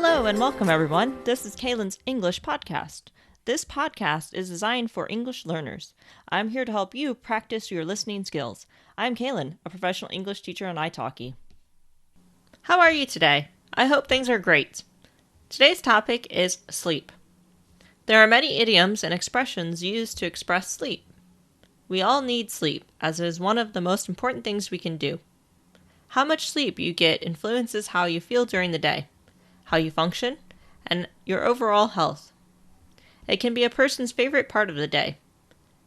Hello and welcome, everyone. This is Kaylin's English podcast. This podcast is designed for English learners. I'm here to help you practice your listening skills. I'm Kaylin, a professional English teacher on italki. How are you today? I hope things are great. Today's topic is sleep. There are many idioms and expressions used to express sleep. We all need sleep, as it is one of the most important things we can do. How much sleep you get influences how you feel during the day, how you function, and your overall health. It can be a person's favorite part of the day.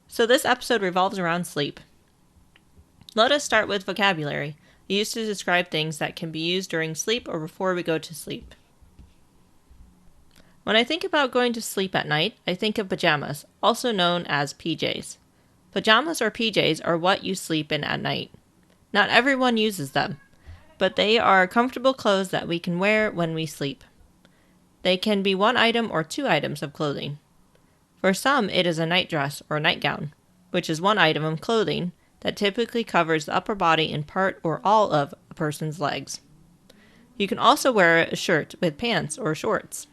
So this episode revolves around sleep. Let us start with vocabulary, used to describe things that can be used during sleep or before we go to sleep. When I think about going to sleep at night, I think of pajamas, also known as PJs. Pajamas or PJs are what you sleep in at night. Not everyone uses them, but they are comfortable clothes that we can wear when we sleep. They can be one item or two items of clothing. For some, it is a nightdress or nightgown, which is one item of clothing that typically covers the upper body and part or all of a person's legs. You can also wear a shirt with pants or shorts.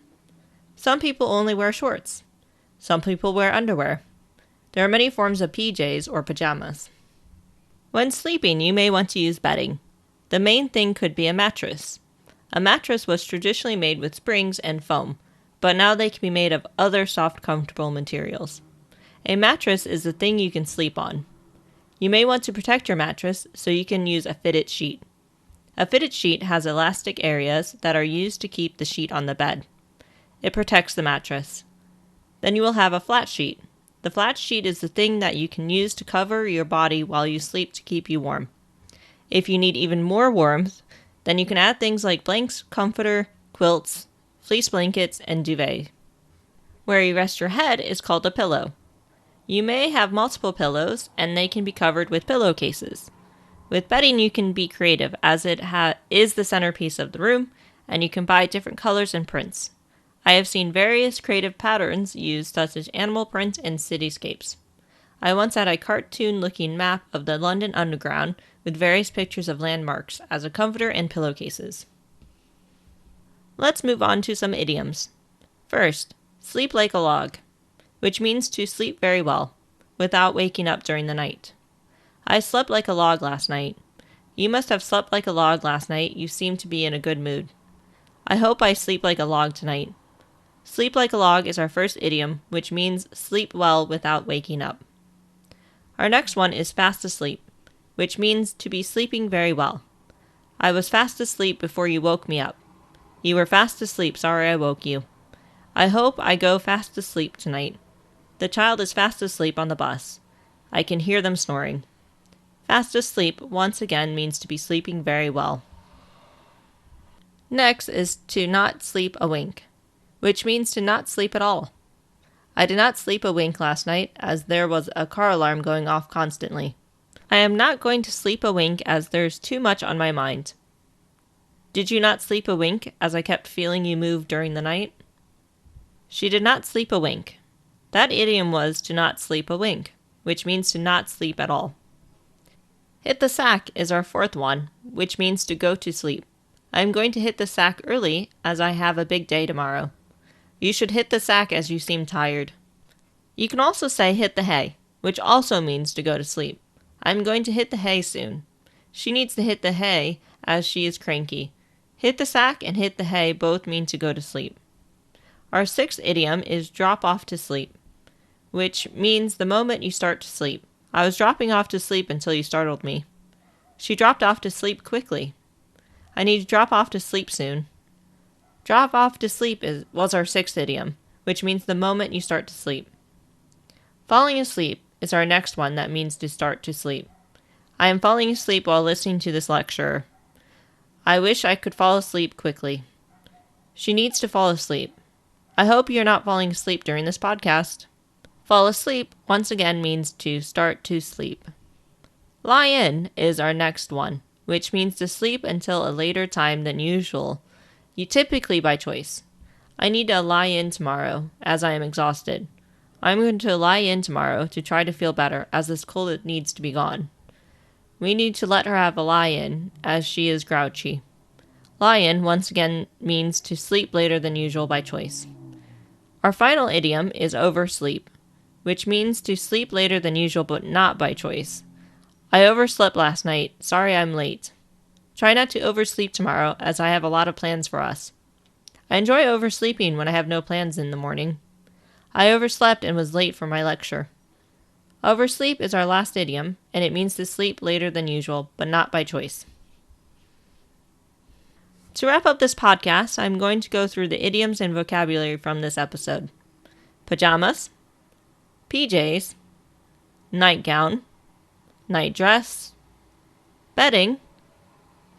Some people only wear shorts. Some people wear underwear. There are many forms of PJs or pajamas. When sleeping, you may want to use bedding. The main thing could be a mattress. A mattress was traditionally made with springs and foam, but now they can be made of other soft, comfortable materials. A mattress is the thing you can sleep on. You may want to protect your mattress, so you can use a fitted sheet. A fitted sheet has elastic areas that are used to keep the sheet on the bed. It protects the mattress. Then you will have a flat sheet. The flat sheet is the thing that you can use to cover your body while you sleep to keep you warm. If you need even more warmth, then you can add things like blankets, comforter, quilts, fleece blankets, and duvet. Where you rest your head is called a pillow. You may have multiple pillows, and they can be covered with pillowcases. With bedding, you can be creative, as it is the centerpiece of the room, and you can buy different colors and prints. I have seen various creative patterns used, such as animal print and cityscapes. I once had a cartoon-looking map of the London Underground with various pictures of landmarks as a comforter and pillowcases. Let's move on to some idioms. First, sleep like a log, which means to sleep very well, without waking up during the night. I slept like a log last night. You must have slept like a log last night. You seem to be in a good mood. I hope I sleep like a log tonight. Sleep like a log is our first idiom, which means sleep well without waking up. Our next one is fast asleep, which means to be sleeping very well. I was fast asleep before you woke me up. You were fast asleep, sorry I woke you. I hope I go fast asleep tonight. The child is fast asleep on the bus. I can hear them snoring. Fast asleep once again means to be sleeping very well. Next is to not sleep a wink, which means to not sleep at all. I did not sleep a wink last night, as there was a car alarm going off constantly. I am not going to sleep a wink, as there's too much on my mind. Did you not sleep a wink, as I kept feeling you move during the night? She did not sleep a wink. That idiom was to not sleep a wink, which means to not sleep at all. Hit the sack is our fourth one, which means to go to sleep. I am going to hit the sack early, as I have a big day tomorrow. You should hit the sack as you seem tired. You can also say hit the hay, which also means to go to sleep. I'm going to hit the hay soon. She needs to hit the hay as she is cranky. Hit the sack and hit the hay both mean to go to sleep. Our sixth idiom is drop off to sleep, which means the moment you start to sleep. I was dropping off to sleep until you startled me. She dropped off to sleep quickly. I need to drop off to sleep soon. Drop off to sleep was our sixth idiom, which means the moment you start to sleep. Falling asleep is our next one that means to start to sleep. I am falling asleep while listening to this lecture. I wish I could fall asleep quickly. She needs to fall asleep. I hope you're not falling asleep during this podcast. Fall asleep once again means to start to sleep. Lie in is our next one, which means to sleep until a later time than usual, typically by choice. I need to lie in tomorrow, as I am exhausted. I'm going to lie in tomorrow to try to feel better, as this cold needs to be gone. We need to let her have a lie in, as she is grouchy. Lion once again means to sleep later than usual by choice. Our final idiom is oversleep, which means to sleep later than usual but not by choice. I overslept last night. Sorry I'm late. Try not to oversleep tomorrow, as I have a lot of plans for us. I enjoy oversleeping when I have no plans in the morning. I overslept and was late for my lecture. Oversleep is our last idiom, and it means to sleep later than usual, but not by choice. To wrap up this podcast, I'm going to go through the idioms and vocabulary from this episode. Pajamas, PJs, nightgown, night dress, bedding,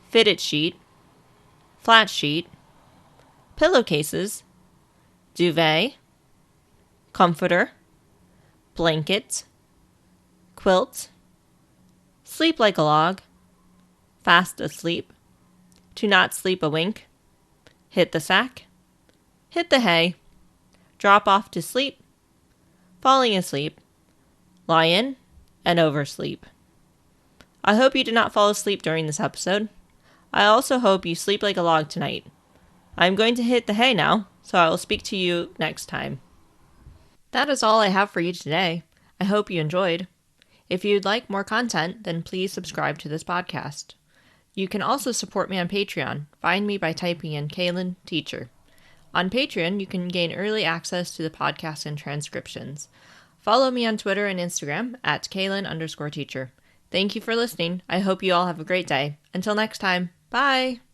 fitted sheet, flat sheet, pillowcases, duvet, comforter, blanket, quilt, sleep like a log, fast asleep, to not sleep a wink, hit the sack, hit the hay, drop off to sleep, falling asleep, lie in, and oversleep. I hope you did not fall asleep during this episode. I also hope you sleep like a log tonight. I'm going to hit the hay now, so I will speak to you next time. That is all I have for you today. I hope you enjoyed. If you'd like more content, then please subscribe to this podcast. You can also support me on Patreon. Find me by typing in Kaylin Teacher. On Patreon, you can gain early access to the podcast and transcriptions. Follow me on Twitter and Instagram at Kaylin_teacher. Thank you for listening. I hope you all have a great day. Until next time, bye!